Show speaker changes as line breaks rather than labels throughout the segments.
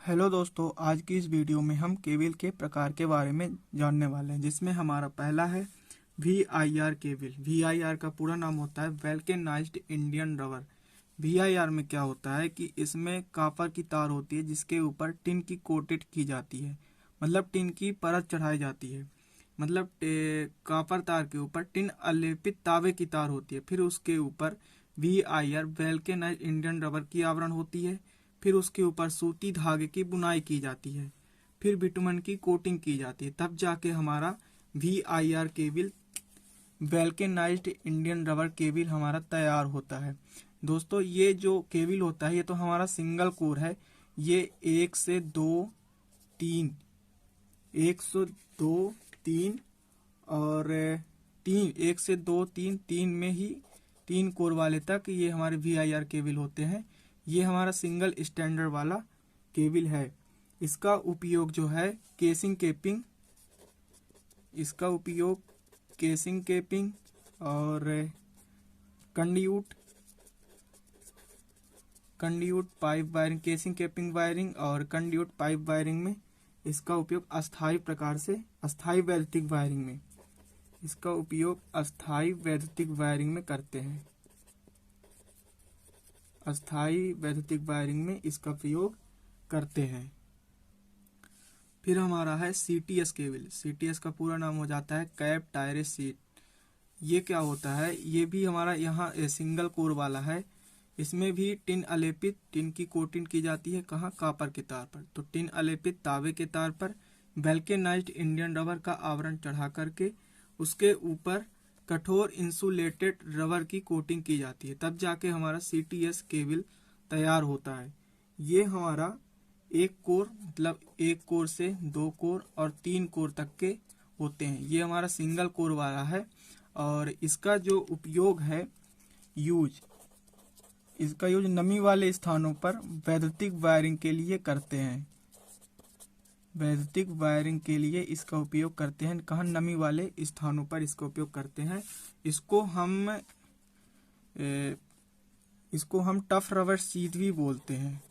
Hello दोस्तों, आज की इस वीडियो में हम केबल के प्रकार के बारे में जानने वाले हैं, जिसमें हमारा पहला है VIR केबल। VIR का पूरा नाम होता है वल्केनाइज्ड इंडियन रबर। VIR में क्या होता है कि इसमें कॉपर की तार होती है जिसके ऊपर टिन की कोटेड की जाती है, मतलब टिन की परत चढ़ाई जाती है। मतलब कॉपर तार के ऊपर टिन अलेपित तांबे की तार होती है, फिर उसके ऊपर VIR वल्केनाइज्ड इंडियन रबर की आवरण होती है। फिर उसके ऊपर सूती धागे की बुनाई की जाती है, फिर बिटुमन की कोटिंग की जाती है, तब जाके हमारा VIR cable vulcanised Indian rubber cable हमारा तैयार होता है। दोस्तों, ये जो केबल होता है ये तो हमारा सिंगल कोर है। ये 1 से 2 3 और 1 से 2 3 में ही 3 कोर वाले तक ये हमारे VIR केबल होते हैं। ये हमारा सिंगल स्टैंडर्ड वाला केबल है। इसका उपयोग जो है केसिंग केपिंग और conduit pipe wiring, casing capping wiring और कंड्यूट पाइप वायरिंग में इसका उपयोग अस्थायी वैद्युतिक वायरिंग में करते हैं। अस्थायी वैद्युतिक वायरिंग में इसका प्रयोग करते हैं। फिर हमारा है CTS केबल। CTS का पूरा नाम हो जाता है कैप टायर सीट। ये क्या होता है? ये भी हमारा यहाँ सिंगल कोर वाला है। इसमें भी टिन अलेपित टिन की कोटिंग की जाती है। कहाँ? कॉपर के तार पर। तो टिन अलेपित तांबे के तार पर वल्केनाइज्ड इंडियन रबर का आवरण चढ़ा करके उसके ऊपर कठोर इंसुलेटेड रबर की कोटिंग की जाती है, तब जाके हमारा CTS केबल तैयार होता है। ये हमारा 1 कोर, मतलब 1 कोर से 2 कोर और 3 कोर तक के होते हैं। ये हमारा सिंगल कोर वाला है और इसका जो उपयोग है, इसका यूज नमी वाले स्थानों पर वैद्युतिक वायरिंग के लिए करते हैं। वैद्युतिक वायरिंग के लिए इसका उपयोग करते हैं। कहाँ? नमी वाले स्थानों पर इसका उपयोग करते हैं। इसको हम टफ रबर शीट भी बोलते हैं।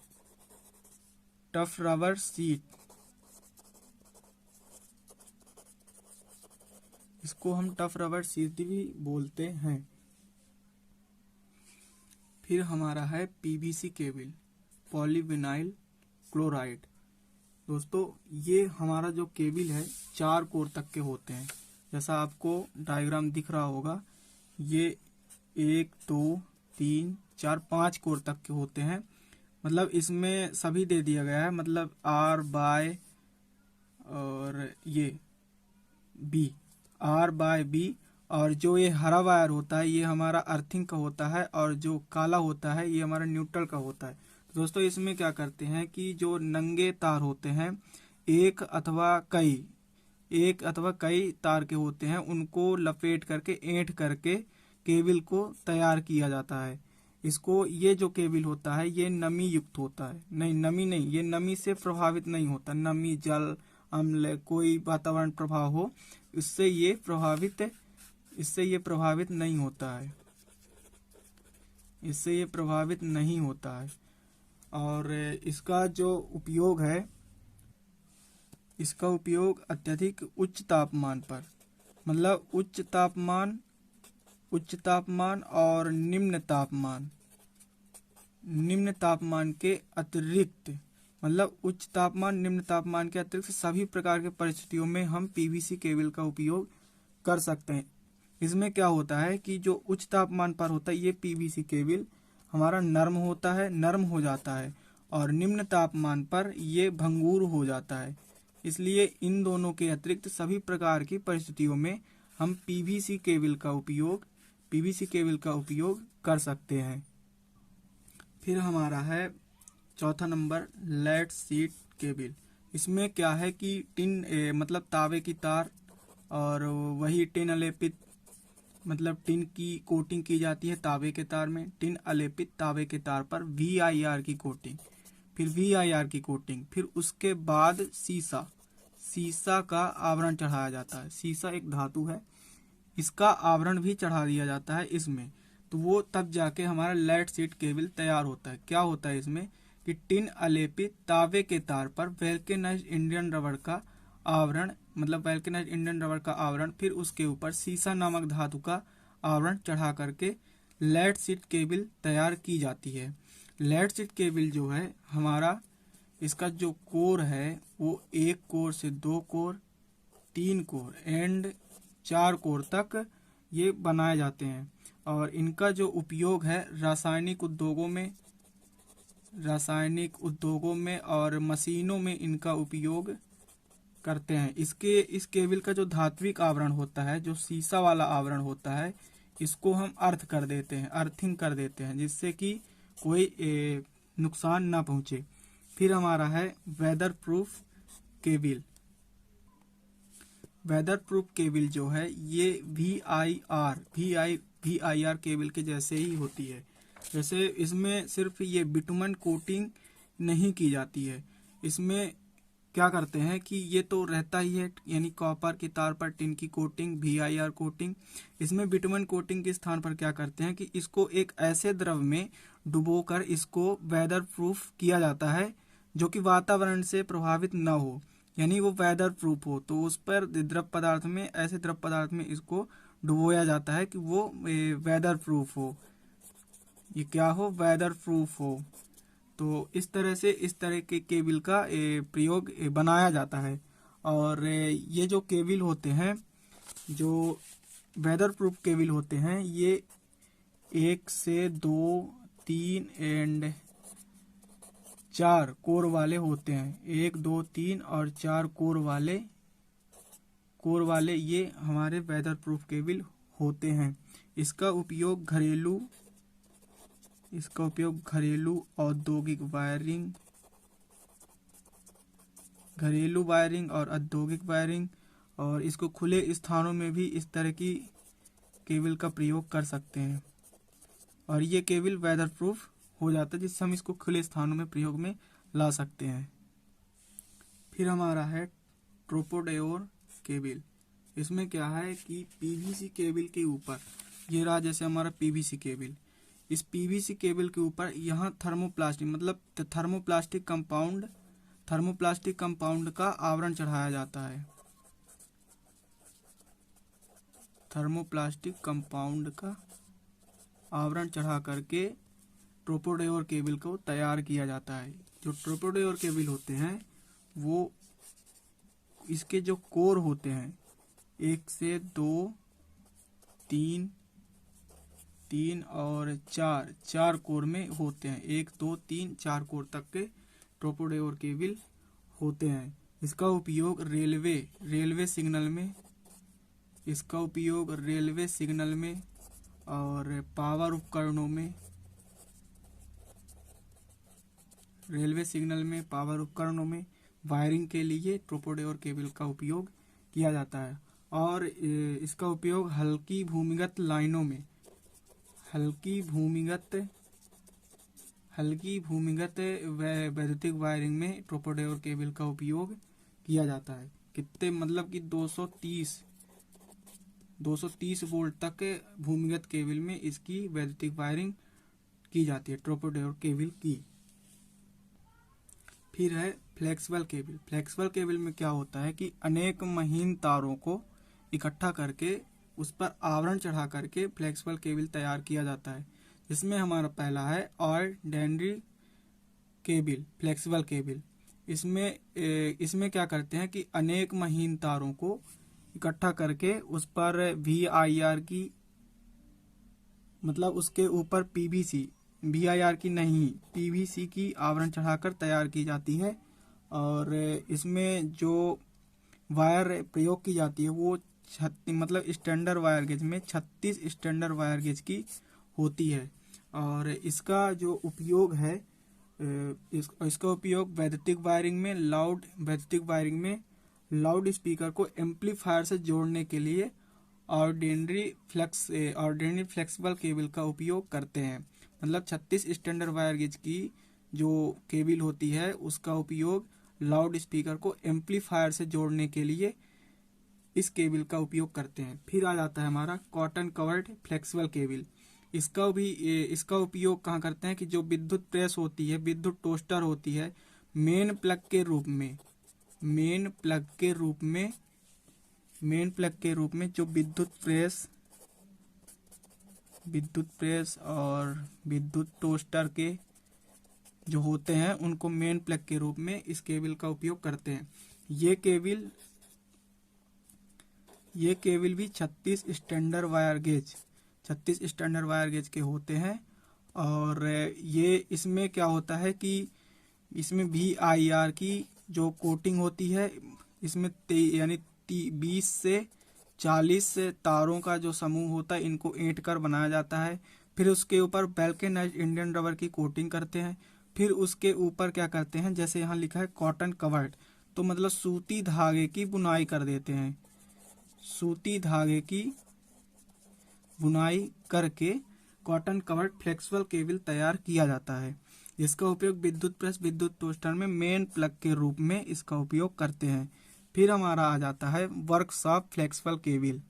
टफ रबर शीट, इसको हम टफ रबर शीट भी बोलते हैं। फिर हमारा है PVC केबल, पॉलीविनाइल क्लोराइड। दोस्तों, ये हमारा जो केबल है 4 कोर तक के होते हैं। जैसा आपको डायग्राम दिख रहा होगा, ये 1 2 3 4 5 कोर तक के होते हैं। मतलब इसमें सभी दे दिया गया है, मतलब R बाय और ये R/B। और जो ये हरा वायर होता है ये हमारा अर्थिंग का होता है और जो काला होता है ये हमारा न्यूट्रल का होता है। दोस्तों, इसमें क्या करते हैं कि जो नंगे तार होते हैं, एक अथवा कई तार के होते हैं, उनको लपेट करके ऐंठ करके केबल को तैयार किया जाता है। ये जो केबल होता है ये नमी युक्त होता है। नहीं, ये नमी से प्रभावित नहीं होता। नमी, जल, अम्ल, कोई वातावरण प्रभाव हो, इससे ये प्रभावित नहीं होता है। और इसका जो उपयोग है, इसका उपयोग अत्यधिक उच्च तापमान पर, मतलब उच्च तापमान और निम्न तापमान के अतिरिक्त, मतलब उच्च तापमान निम्न तापमान के अतिरिक्त सभी प्रकार के परिस्थितियों में हम PVC केबल का उपयोग कर सकते हैं। इसमें क्या होता है कि जो उच्च तापमान पर होता है ये PVC केबल हमारा नरम हो जाता है और निम्न तापमान पर ये भंगुर हो जाता है। इसलिए इन दोनों के अतिरिक्त सभी प्रकार की परिस्थितियों में हम PVC केबल का उपयोग कर सकते हैं। फिर हमारा है चौथा नंबर लेड शीट केबल। इसमें क्या है कि मतलब तांबे की तार और वही टिन अलेपित, मतलब टिन की कोटिंग की जाती है तांबे के तार में। टिन अलेपित तांबे के तार पर VIR की कोटिंग, फिर उसके बाद शीशा का आवरण चढ़ाया जाता है। शीशा एक धातु है, इसका आवरण भी चढ़ा दिया जाता है इसमें। तो वो तब जाके हमारा लेड शीट केबल तैयार होता है। क्या होता है इसमें कि टिन अलेपित तांबे के तार पर वल्केनाइज्ड इंडियन रबर का आवरण, मतलब वल्केनाइज्ड इंडियन रबर का आवरण, फिर उसके ऊपर सीसा नामक धातु का आवरण चढ़ा करके लेड शीट केबल तैयार की जाती है। लेड शीट केबल जो है हमारा, इसका जो कोर है वो 1 कोर से 2 कोर, 3 कोर एंड 4 कोर तक ये बनाए जाते हैं। और इनका जो उपयोग है रासायनिक उद्योगों में और मशीनों में इनका उपयोग करते हैं। इस केबल का जो धात्विक आवरण होता है, जो सीसा वाला आवरण होता है, इसको हम अर्थिंग कर देते हैं जिससे कि कोई नुकसान ना पहुंचे। फिर हमारा है weatherproof cable. Weatherproof cable जो है ये VIR केबल के जैसे ही होती है। जैसे इसमें सिर्फ ये बिटुमन कोटिंग नहीं की जाती है, इसमें क्या करते हैं कि ये तो रहता ही है, यानी कॉपर के तार पर टिन की कोटिंग, VIR कोटिंग। इसमें बिटुमन कोटिंग के स्थान पर क्या करते हैं कि इसको एक ऐसे द्रव में डुबोकर इसको वेदर प्रूफ किया जाता है जो कि वातावरण से प्रभावित न हो, यानी वो वेदर प्रूफ हो। तो उस पर ऐसे द्रव पदार्थ में इसको डुबोया जाता है कि वो वेदर प्रूफ हो, ये क्या हो, वेदर प्रूफ हो। तो इस तरह के केबल का प्रयोग बनाया जाता है। और ये जो केबल होते हैं, जो वेदर प्रूफ केबल होते हैं, ये 1 से 2, 3 एंड 4 कोर वाले होते हैं। 1, 2, 3 और 4 कोर वाले ये हमारे वेदर प्रूफ केबल होते हैं। इसका उपयोग घरेलू औद्योगिक वायरिंग और औद्योगिक वायरिंग, और इसको खुले स्थानों में भी इस तरह की केबल का प्रयोग कर सकते हैं। और ये केबल वेदर प्रूफ हो जाता है जिससे हम इसको खुले स्थानों में प्रयोग में ला सकते हैं। फिर हमारा है ट्रोपोडेओर केबल। इसमें क्या है कि PVC केबल के ऊपर, ये रहा जैसे हमारा PVC केबल, इस PVC केबल के ऊपर यहाँ थर्मोप्लास्टिक कंपाउंड का आवरण चढ़ाया जाता है। थर्मोप्लास्टिक कंपाउंड का आवरण चढ़ा करके ट्रोपोडेओर केबल को तैयार किया जाता है। जो ट्रोपोडेओर केबल होते हैं वो, इसके जो कोर होते हैं 1 से 2, 3 और 4 कोर में होते हैं। 1, 2, 3, 4 कोर तक के ट्रोपोडेओर केबल होते हैं। इसका उपयोग रेलवे सिग्नल में और पावर उपकरणों में वायरिंग के लिए ट्रोपोडेओर केबल का उपयोग किया जाता है। और इसका उपयोग हल्की भूमिगत वैद्युतिक वायरिंग में ट्रोपोडेओर केबल का उपयोग किया जाता है। कितने, मतलब कि 230 वोल्ट तक भूमिगत केबल में इसकी वैद्युतिक वायरिंग की जाती है ट्रोपोडेओर केबल की। फिर है फ्लेक्सिबल केबल। फ्लेक्सिबल केबल में क्या होता है कि अनेक महीन तारों को इकट्ठा करके उस पर आवरण चढ़ा करके फ्लेक्सिबल केबल तैयार किया जाता है। इसमें हमारा पहला है ऑर्डिनरी केबल, फ्लेक्सिबल केबल। इसमें क्या करते हैं कि अनेक महीन तारों को इकट्ठा करके उस पर VIR की, मतलब उसके ऊपर VIR की नहीं, PVC की आवरण चढ़ाकर तैयार की जाती है। और इसमें जो वायर प्रयोग की जाती है वो स्टैंडर्ड वायर गेज में 36 स्टैंडर्ड वायर गेज की होती है। और इसका जो उपयोग है, इसका उपयोग वैद्युतिक वायरिंग में लाउड स्पीकर को एम्पलीफायर से जोड़ने के लिए ऑर्डिनरी फ्लेक्सिबल केबल का उपयोग करते हैं। मतलब 36 स्टैंडर्ड वायर गेज की जो केबल होती है उसका उपयोग लाउड स्पीकर को एम्पलीफायर से जोड़ने के लिए इस केबल का उपयोग करते हैं। फिर आ जाता है हमारा कॉटन कवर्ड फ्लेक्सिबल केबल। इसका उपयोग कहाँ करते हैं कि जो विद्युत प्रेस होती है, विद्युत टोस्टर होती है, मेन प्लग के रूप में जो विद्युत प्रेस और विद्युत टोस्टर के जो होते हैं उनको मेन प्लग के रूप में इस केबल का उपयोग करते हैं। ये केबल भी 36 स्टैंडर्ड वायर गेज के होते हैं। और ये इसमें क्या होता है कि इसमें VIR की जो कोटिंग होती है, इसमें यानी 20 से 40 तारों का जो समूह होता है, इनको ऐंठ कर बनाया जाता है। फिर उसके ऊपर वल्केनाइज्ड इंडियन रबर की कोटिंग करते हैं। फिर उसके ऊपर क्या करते हैं, जैसे यहाँ लिखा है कॉटन कवर्ड, तो मतलब सूती धागे की बुनाई कर देते हैं। सूती धागे की बुनाई करके कॉटन कवर्ड फ्लेक्सिबल केबल तैयार किया जाता है। इसका उपयोग विद्युत प्रेस, विद्युत टोस्टर में मेन प्लग के रूप में इसका उपयोग करते हैं। फिर हमारा आ जाता है वर्कशॉप फ्लेक्सिबल केबल।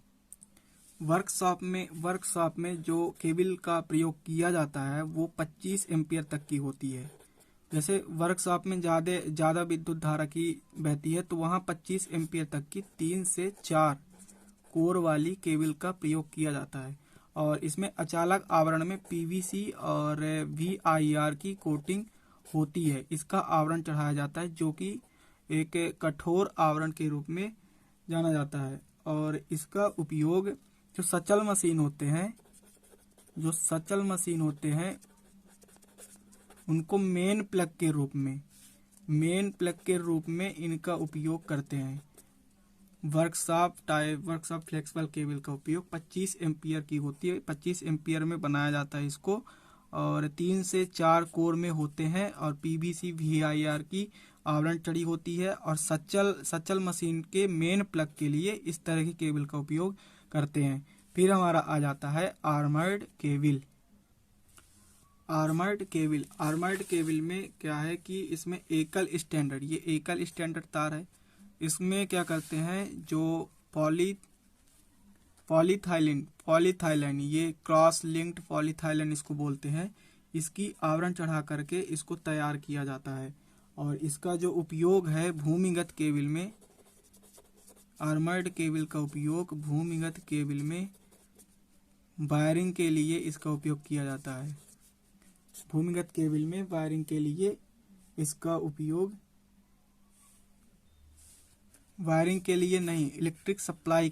वर्कशॉप में जो केबल का प्रयोग किया जाता है वो 25 एम्पियर तक की होती है। जैसे वर्कशॉप में ज़्यादा विद्युत धारा की बहती है, तो वहाँ 25 एम्पियर तक की 3 से 4 कोर वाली केबल का प्रयोग किया जाता है। और इसमें अचालक आवरण में PVC और VIR की कोटिंग होती है। इसका आवरण चढ़ाया जाता है, जो कि एक कठोर आवरण के रूप में जाना जाता है। और इसका उपयोग जो सचल मशीन होते हैं उनको मेन प्लग के रूप में इनका उपयोग करते हैं। वर्कशॉप फ्लेक्सिबल केबल का उपयोग 25 एम्पियर की होती है। 25 एम्पियर में बनाया जाता है इसको, और 3 से 4 कोर में होते हैं। और PVC VIR की आवरण चढ़ी होती है। और सचल मशीन के मेन प्लग के लिए इस तरह की केबल का उपयोग करते हैं। फिर हमारा आ जाता है आर्मर्ड केबल में क्या है कि इसमें एकल स्टैंडर्ड तार है। इसमें क्या करते हैं, जो पॉलीथाइलिन ये क्रॉस लिंक्ड पॉलीथाइलिन इसको बोलते हैं, इसकी आवरण चढ़ा करके इसको तैयार किया जाता है। और इसका जो उपयोग है भूमिगत केबल में, आर्मर्ड केबल का उपयोग भूमिगत केबल में वायरिंग के लिए इसका उपयोग किया जाता है। भूमिगत केबल में वायरिंग के लिए इसका उपयोग नहीं, इलेक्ट्रिक सप्लाई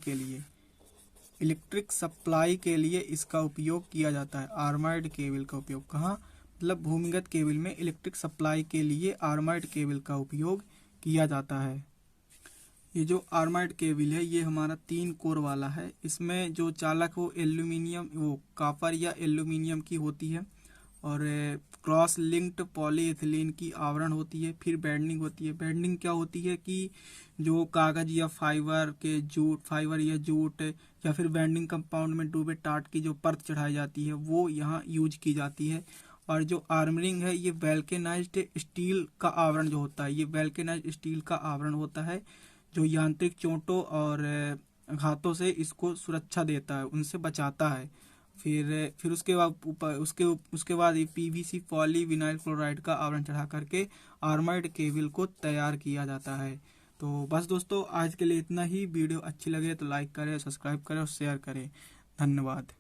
के लिए इसका उपयोग किया जाता है। आर्मर्ड केबल का उपयोग कहाँ, मतलब भूमिगत केबल में इलेक्ट्रिक सप्लाई के लिए आर्मर्ड केबल का उपयोग किया जाता है। ये जो आर्मर्ड केबल है ये हमारा 3 कोर वाला है। इसमें जो चालक वो कॉपर या एल्यूमिनियम की होती है। और क्रॉस लिंक्ड पॉलीएथिलीन की आवरण होती है। फिर बैंडिंग होती है। बैंडिंग क्या होती है कि जो कागज या फाइबर या जूट या फिर बैंडिंग कंपाउंड में डूबे टाट की जो परत चढ़ाई जाती है वो यहाँ यूज की जाती है। और जो आर्मरिंग है ये वल्केनाइज्ड स्टील का आवरण जो होता है, ये वल्केनाइज्ड स्टील का आवरण होता है जो यांत्रिक चोटों और घातों से इसको सुरक्षा देता है, उनसे बचाता है। फिर उसके बाद PVC पॉलीविनाइल क्लोराइड का आवरण चढ़ा करके आर्मर्ड केबल को तैयार किया जाता है। तो बस दोस्तों आज के लिए इतना ही। वीडियो अच्छी लगे तो लाइक करें, सब्सक्राइब करें और शेयर करें। धन्यवाद।